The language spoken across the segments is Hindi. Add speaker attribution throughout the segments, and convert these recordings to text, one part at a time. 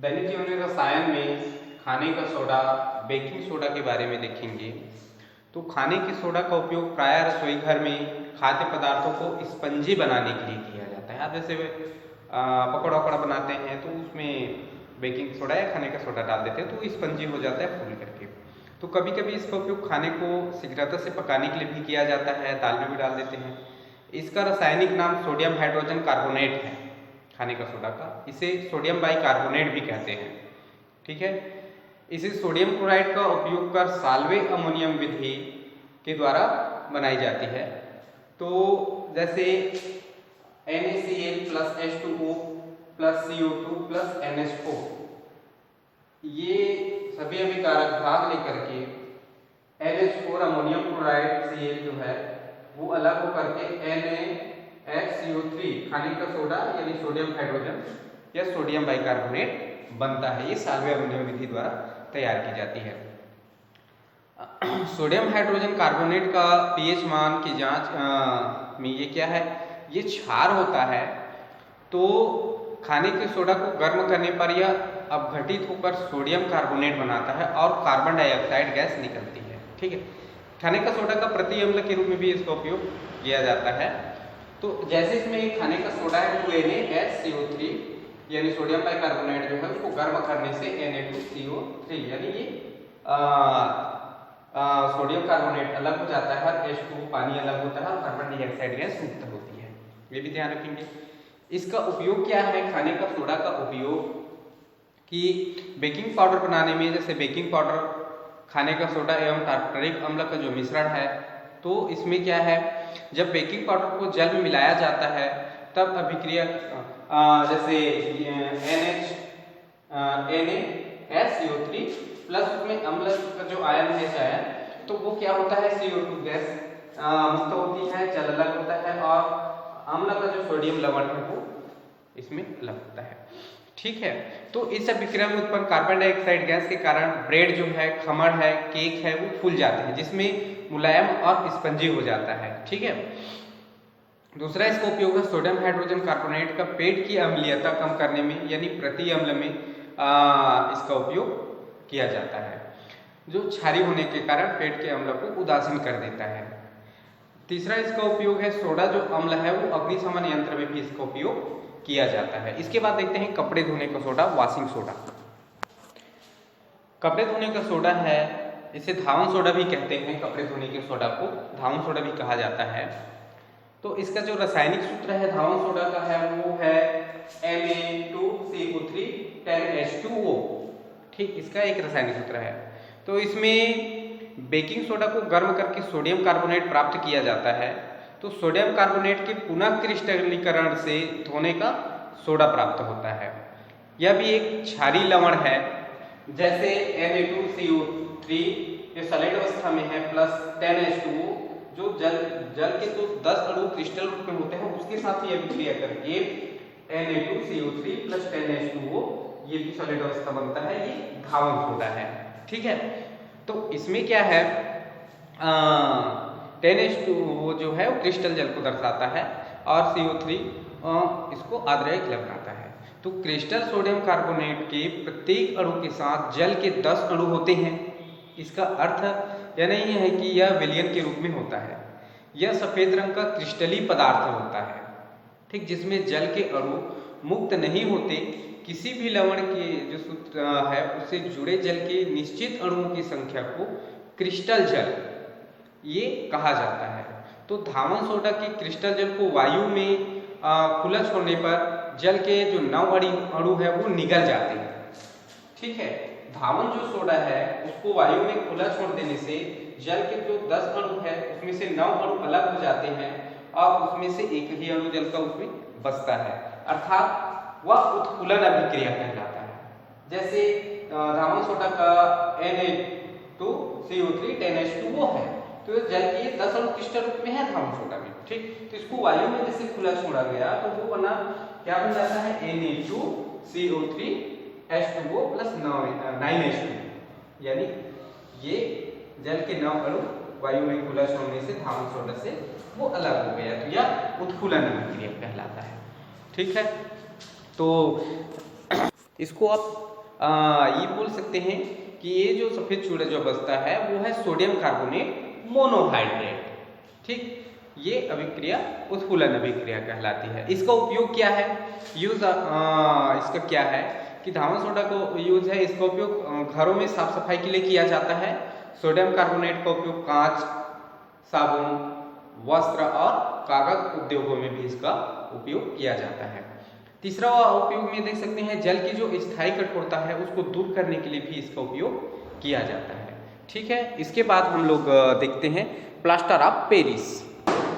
Speaker 1: दैनिक जीवन में रसायन में खाने का सोडा, बेकिंग सोडा के बारे में देखेंगे। तो खाने के सोडा का उपयोग प्रायः रसोई घर में खाद्य पदार्थों को स्पंजी बनाने के लिए किया जाता है। आप जैसे पकौड़ा वकड़ा बनाते हैं तो उसमें बेकिंग सोडा या खाने का सोडा डाल देते हैं तो स्पंजी हो जाता है फूल करके। तो कभी कभी इसका उपयोग खाने को शीघ्रता से पकाने के लिए भी किया जाता है, दाल में भी डाल देते हैं। इसका रासायनिक नाम सोडियम हाइड्रोजन कार्बोनेट है। खाने का सोडा का इसे सोडियम बाइकार्बोनेट भी कहते हैं। ठीक है, इसे सोडियम क्लोराइड का उपयोग कर साल्वे अमोनियम विधि के द्वारा बनाई जाती है। तो जैसे NaCl plus H2O plus CO2 plus NH4 ये सभी अभिकारक भाग लेकर के NH4 अमोनियम क्लोराइड Cl जो है वो अलग होकर के NaHCO3 खाने का सोडा यानी सोडियम हाइड्रोजन या सोडियम बाइकार्बोनेट बनता है। ये साल्वे अमोनियम विधि द्वारा तैयार की जाती है। सोडियम हाइड्रोजन कार्बोनेट का pH मान की जांच में ये क्या है, ये क्षार होता है। तो खाने के सोडा को गर्म करने पर यह अपघटित होकर सोडियम कार्बोनेट बनाता है और कार्बन डाइऑक्साइड गैस निकलती है। ठीक है, खाने का सोडा का प्रति अम्ल के रूप में भी इसका उपयोग किया जाता है। तो जैसे इसमें खाने का सोडा है 2NaHCO3 यानी सोडियम बाइकार्बोनेट जो है उसको गर्म करने से Na2CO3 यानी ये सोडियम कार्बोनेट अलग हो जाता है और H2 पानी अलग होता है और कार्बन डाइऑक्साइड गैस मुक्त होती है। ये भी ध्यान रखेंगे। इसका उपयोग क्या है, खाने का सोडा का उपयोग कि बेकिंग पाउडर बनाने में, जैसे बेकिंग पाउडर खाने का सोडा एवं टार्टरिक अम्ल का जो मिश्रण है, तो इसमें क्या है, जब बेकिंग पाउडर को जल में मिलाया जाता है तब अभिक्रिया जैसे NaHCO3 प्लस उसमें अम्ल का जो आयन है चाहे, तो वो क्या होता है CO2 गैस मुक्त होती है, जल अलग होता है और अम्ल का जो सोडियम लवण है वो इसमें अलग होता है। ठीक है, तो इस अभिक्रिया में उत्पन्न कार्बन डाइऑक्साइड गैस के कारण ब्रेड जो है, खमण है, केक है वो फूल जाते हैं, जिसमें मुलायम और स्पंजी हो जाता है। ठीक है, दूसरा इसका उपयोग है सोडियम हाइड्रोजन कार्बोनेट का पेट की अम्लीयता कम करने में यानी प्रति अम्ल में इसका उपयोग किया जाता है, जो क्षारीय होने के कारण पेट के अम्ल को उदासीन कर देता है। तीसरा इसका उपयोग है सोडा जो अम्ल है वो अग्निशमन यंत्र में भी इसका उपयोग किया जाता है। इसके बाद देखते हैं कपड़े धोने का सोडा, वॉशिंग सोडा। कपड़े धोने का सोडा है, इसे धावन सोडा भी कहते हैं। कपड़े धोने के सोडा को धावन सोडा भी कहा जाता है। तो इसका जो रासायनिक सूत्र है धावन सोडा का है वो है Na2CO3 10H2O। ठीक, इसका एक रासायनिक सूत्र है। तो इसमें बेकिंग सोडा को गर्म करके सोडियम कार्बोनेट प्राप्त किया जाता है। तो सोडियम कार्बोनेट के पुनः क्रिस्टलीकरण से धोने का सोडा प्राप्त होता है। यह भी एक क्षारीय लवण है, जैसे Na2CO3 जो सॉलिड अवस्था में है प्लस 10H2O जो जल के जो 10 अणु क्रिस्टल रूप में होते हैं उसके साथ ही अभिक्रिया करके Na2CO3 प्लस 10H2O ये भी सॉलिड अवस्था बनता है। ये धावन सोडा है। ठीक है, तो इसमें क्या है, 10H2O जो है वो क्रिस्टल जल को दर्शाता है और CO3 इसको आद्रयक जल बनाता है। तो क्रिस्टल सोडियम कार्बोनेट के प्रत्येक अणु के साथ जल के 10 अणु होते हैं। इसका अर्थ यह नहीं है कि यह विलयन के रूप में होता है। यह सफेद रंग का क्रिस्टली पदार्थ होता है। ठीक, जिसमें जल के अणु मुक्त नहीं होते। किसी भी लवण के जो सूत्र है उससे जुड़े जल के निश्चित अणुओं की संख्या को क्रिस्टल जल ये कहा जाता है। तो धावन सोडा के क्रिस्टल जल को वायु में खुला छोड़ने पर जल के जो 9 अणु है वो निगल जाते हैं। ठीक है, धावन जो सोडा है उसको वायु में खुला छोड़ देने से जल के जो 10 अणु है उसमें से 9 अणु अलग हो जाते हैं और उसमें से एक ही अणु जल का उसमें बचता है, अर्थात वह उत्कुलन अभिक्रिया कहलाता है। जैसे धावन सोडा का Na2CO3 10H2O है, तो जल के 10 अणु क्रिस्टल रूप में है धावन सोडा में। ठीक, तो इसको वायु में जैसे खुला छोड़ा गया तो वो बना क्या बन जाता है Na2CO3 H2O प्लस 9H2 यानी ये जल के 9 अणु वायु में खुला छोड़ने से धावन सोडा से वो अलग हो गया, तो यह उत्कुलन अभिक्रिया कहलाता है। ठीक है, तो इसको आप ये बोल सकते हैं कि ये जो सफेद चूड़ा जो बचता है वो है सोडियम कार्बोनेट मोनोहाइड्रेट। ठीक, ये अभिक्रिया उत्फुल्लन अभिक्रिया कहलाती है। इसका उपयोग क्या है, इसका क्या है कि धावन सोडा को यूज है, इसका उपयोग घरों में साफ सफाई के लिए किया जाता है। सोडियम कार्बोनेट का उपयोग कांच, साबुन, वस्त्र और कागज उद्योगों में भी इसका उपयोग किया जाता है। तीसरा उपयोग में देख सकते हैं जल की जो स्थायी कठोरता है उसको दूर करने के लिए भी इसका उपयोग किया जाता है। ठीक है, इसके बाद हम लोग देखते हैं प्लास्टर ऑफ पेरिस।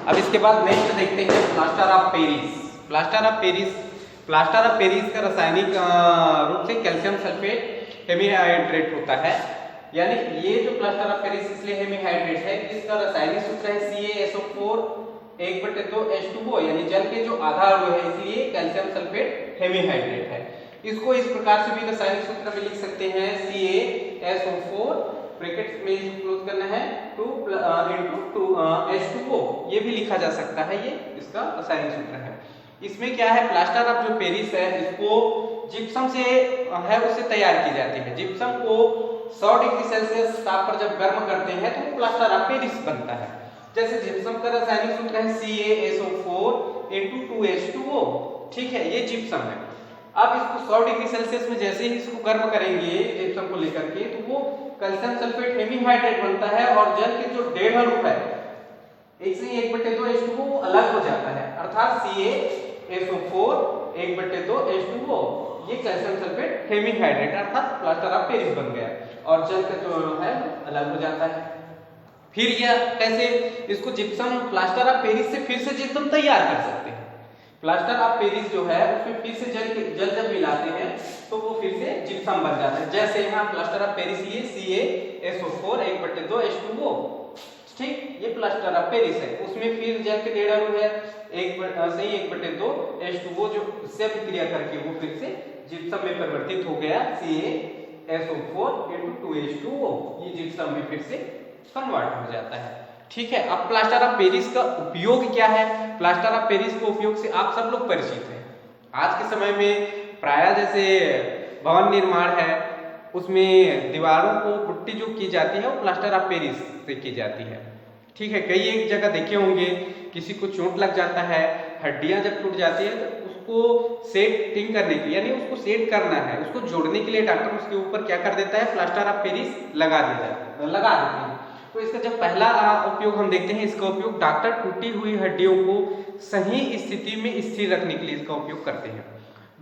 Speaker 1: अब इसके बाद नेक्स्ट देखते हैं plaster of Paris. Plaster of Paris का रासायनिक रूप से कैल्शियम सल्फेट हेमीहाइड्रेट होता है। यानी ये जो प्लास्टर ऑफ पेरिस इसलिए हेमीहाइड्रेट है, इसका रासायनिक सूत्र है CaSO4 1/2H2O, यानी जल के जो आधा अणु है इसलिए कैल्शियम सल्फेट हेमीहाइड्रेट है। इसको इस प्रकार से भी रासायनिक सूत्र में लिख सकते हैं CaSO4 ब्रैकेट्स में इसको क्लोज करना है 2 ये भी लिखा जा सकता है, ये इसका रासायनिक सूत्र है। इसमें क्या है, प्लास्टर ऑफ जो पेरिस है इसको जिप्सम से है उससे तैयार की जाती है। जिप्सम को 100 डिग्री सेल्सियस ताप पर जब गर्म करते हैं तो वो प्लास्टर ऑफ पेरिस बनता है। जैसे जिप्सम का रासायनिक सूत्र है CaSO4 2H2O। ठीक है, ये जिप्सम है। अब इसको 100 डिग्री सेल्सियस में जैसे ही इसको गर्म करेंगे जिप्सम को लेकर के, तो वो कैल्शियम सल्फेट हेमीहाइड्रेट बनता है और जल के जो डेढ़ अणु है 1/2H2O अलग हो जाता है, अर्थात CaSO4 1/2H2O ये कैल्शियम सल्फेट हेमीहाइड्रेट अर्थात प्लास्टर ऑफ पेरिस बन गया और जल का जो अणु है अलग हो जाता है। फिर यह कैसे इसको जिप्सम प्लास्टर ऑफ पेरिस से फिर से जिप्सम तैयार कर सकते हैं। प्लास्टर ऑफ पेरिस जो है उसमें फिर से जल जब मिलाते हैं तो वो फिर से जिप्सम बन जाता है। जैसे यहाँ प्लास्टर ऑफ पेरिस लिए CaSO4 1/2H2O। ठीक, ये प्लास्टर ऑफ पेरिस है, उसमें फिर जल के डेढ़ अणु है 1/2H2O जो उससे अभिक्रिया करके वो फिर से जिप्सम में परिवर्तित हो गया CaSO4 2H2O, ये जिप्सम में फिर से कन्वर्ट हो जाता है। ठीक है, अब प्लास्टर ऑफ पेरिस का उपयोग क्या है। प्लास्टर ऑफ पेरिस के उपयोग से आप सब लोग परिचित हैं। आज के समय में प्रायः जैसे भवन निर्माण है उसमें दीवारों को पुट्टी जो की जाती है वो प्लास्टर ऑफ पेरिस से की जाती है। ठीक है, कई एक जगह देखे होंगे किसी को चोट लग जाता है, हड्डियां जब टूट जाती है तो उसको सेटिंग करने के लिए, यानी उसको सेट करना है, उसको जोड़ने के लिए डॉक्टर उसके ऊपर क्या कर देता है, प्लास्टर ऑफ पेरिस लगा देते हैं। तो इसका जब पहला उपयोग हम देखते हैं, इसका उपयोग डॉक्टर टूटी हुई हड्डियों को सही स्थिति में स्थिर रखने के लिए इसका उपयोग करते हैं।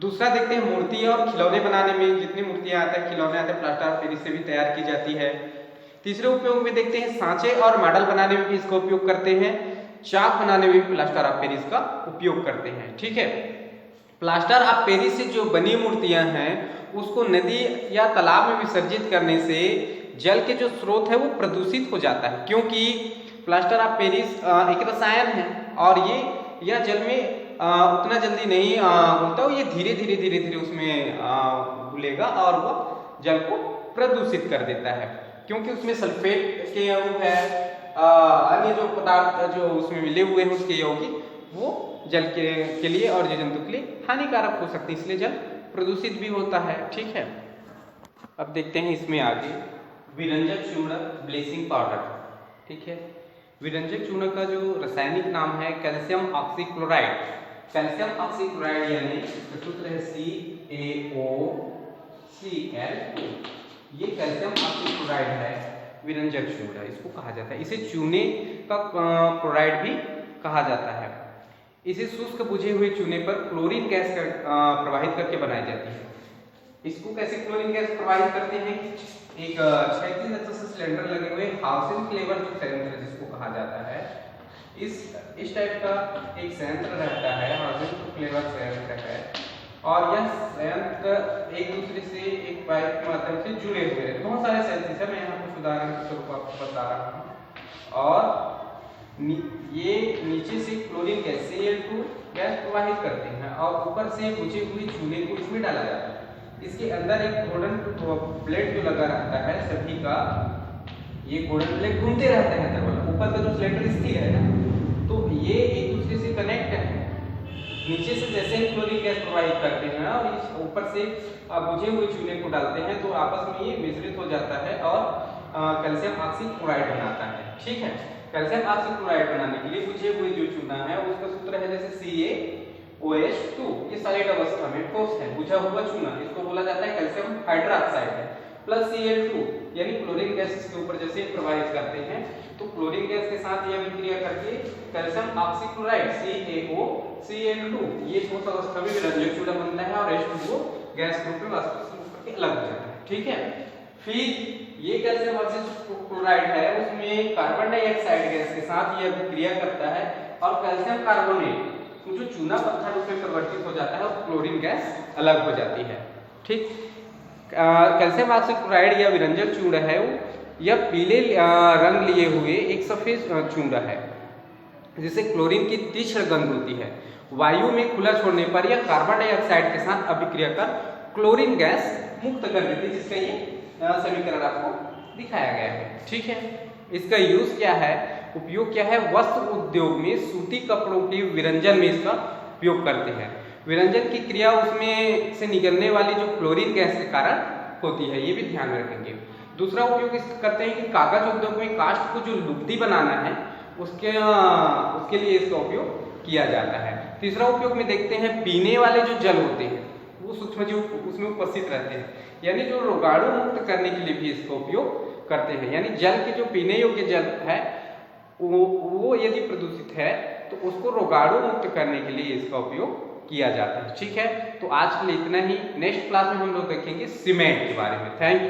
Speaker 1: दूसरा देखते हैं मूर्ति और खिलौने बनाने में, जितनी मूर्तियां आते हैं खिलौने आते हैं प्लास्टर ऑफ पेरिस से भी तैयार की जाती है। तीसरे उपयोग में देखते हैं सांचे और मॉडल बनाने में भी इसका उपयोग करते हैं। चाक बनाने में भी प्लास्टर ऑफ पेरिस का उपयोग करते हैं। ठीक है, प्लास्टर ऑफ पेरिस से जो बनी मूर्तियां हैं उसको नदी या तालाब में विसर्जित करने से जल के जो स्रोत है वो प्रदूषित हो जाता है, क्योंकि प्लास्टर ऑफ पेरिस एक रसायन है और यह जल में उतना जल्दी नहीं घुलता, ये धीरे धीरे उसमें घुलेगा और वो जल को प्रदूषित कर देता है, क्योंकि उसमें सल्फेट के अणु है, अन्य जो पदार्थ जो उसमें मिले हुए हैं उसके यौगिक वो जल के लिए और जीव जंतु के लिए हानिकारक हो सकते हैं, इसलिए जल प्रदूषित भी होता है। ठीक है, अब देखते हैं इसमें आगे विरंजक चूर्ण ब्लीचिंग पाउडर। ठीक है, विरंजक चूर्ण का जो रासायनिक नाम है कैल्शियम ऑक्सीक्लोराइड। कैल्शियम ऑक्सीक्लोराइड यानी सूत्र है CaOCl, ये कैल्शियम ऑक्सीक्लोराइड है, विरंजक चूर्ण इसको कहा जाता है। इसे चूने का क्लोराइड भी कहा जाता है। इसे शुष्क बुझे हुए चूने पर क्लोरीन गैस प्रवाहित करके बनाई जाती है। इसको कैसे क्लोरीन गैस प्रवाहित करते हैं, एक 36 सिलेंडर लगे हुए हाउसिंग फ्लेवर जो संयंत्र जिसको कहा जाता है, इस टाइप का एक संयंत्र रहता है, हाउसिंग फ्लेवर संयंत्र है, और यह संयंत्र एक दूसरे से एक पाइप के माध्यम से जुड़े हुए हैं। बहुत सारे संयंत्र है, मैं यहाँ कुछ उदाहरण के स्वरूप आपको बता रहा हूँ। और ये नीचे से क्लोरीन गैस Cl2 गैस प्रवाहित करते हैं और ऊपर से बुझे हुए चूने को इसमें डाला जाता है। इसके अंदर एक गोल्डन प्लेट जो लगा रहता है सभी का, ये गोल्डन प्लेट घूमते रहते हैं अंदर वाला, ऊपर का जो सिलेंडर स्थिर है ना, तो ये एक दूसरे से कनेक्ट है नीचे से जैसे ही क्लोरीन गैस प्रवाहित करते हैं और इस ऊपर से बुझे हुए चूने को डालते हैं तो आपस में ये मिश्रित हो जाता है और कैल्शियम ऑक्सीक्लोराइड बनाता है। ठीक है, कैल्शियम ऑक्सीक्लोराइड बनाने के लिए बुझे हुए जो चूना है उसका सूत्र है जैसे CaOH2, ये सॉलिड अवस्था में ठोस है, बुझा हुआ चूना, इसको बोला जाता है कैल्शियम हाइड्रोक्साइड है, प्लस Cl2 यानी क्लोरीन गैस इसके ऊपर जैसे प्रवाहित करते हैं तो क्लोरीन गैस के साथ यह अभिक्रिया करके कैल्शियम ऑक्सीक्लोराइड CaOCl2 ये ठोस अवस्था में विरंजक चूना बनता है और H2O गैस रूप में वाष्पीकरण करके अलग हो जाता है। ठीक है, फिर ये कैल्शियम ऑक्सीक्लोराइड है उसमें कार्बन डाइऑक्साइड गैस के साथ यह अभिक्रिया करता है और कैल्शियम कार्बोनेट जो चूना पत्थर रूप में परिवर्तित हो जाता है और क्लोरीन गैस अलग हो जाती है। ठीक, कैल्शियम ऑक्सीक्लोराइड या विरंजक चूर्ण है यह पीले रंग लिए हुए एक सफेद चूर्ण है जिसे क्लोरीन की तीक्ष्ण गंध होती है। वायु में खुला छोड़ने पर यह कार्बन डाइऑक्साइड के साथ अभिक्रिया कर क्लोरीन गैस मुक्त कर देती है, जिसका ये समीकरण आपको दिखाया गया है। ठीक है, इसका यूज क्या है, उपयोग क्या है, वस्त्र उद्योग में सूती कपड़ों के विरंजन में इसका उपयोग करते हैं। विरंजन की क्रिया उसमें से निकलने वाली जो क्लोरीन गैस के कारण होती है, ये भी ध्यान में रखेंगे। दूसरा उपयोग इसका करते हैं कि कागज उद्योग में काष्ठ को जो लुगदी बनाना है उसके लिए इसका उपयोग किया जाता है। तीसरा उपयोग में देखते हैं पीने वाले जो जल होते हैं वो सूक्ष्मजीव उसमें उपस्थित रहते हैं, यानी जो रोगाणु मुक्त करने के लिए भी इसका उपयोग करते हैं। यानी जल के जो पीने योग्य जल है वो यदि प्रदूषित है तो उसको रोगाणु मुक्त करने के लिए इसका उपयोग किया जाता है। ठीक है, तो आज के लिए इतना ही। नेक्स्ट क्लास में हम लोग देखेंगे सीमेंट के बारे में। Thank you.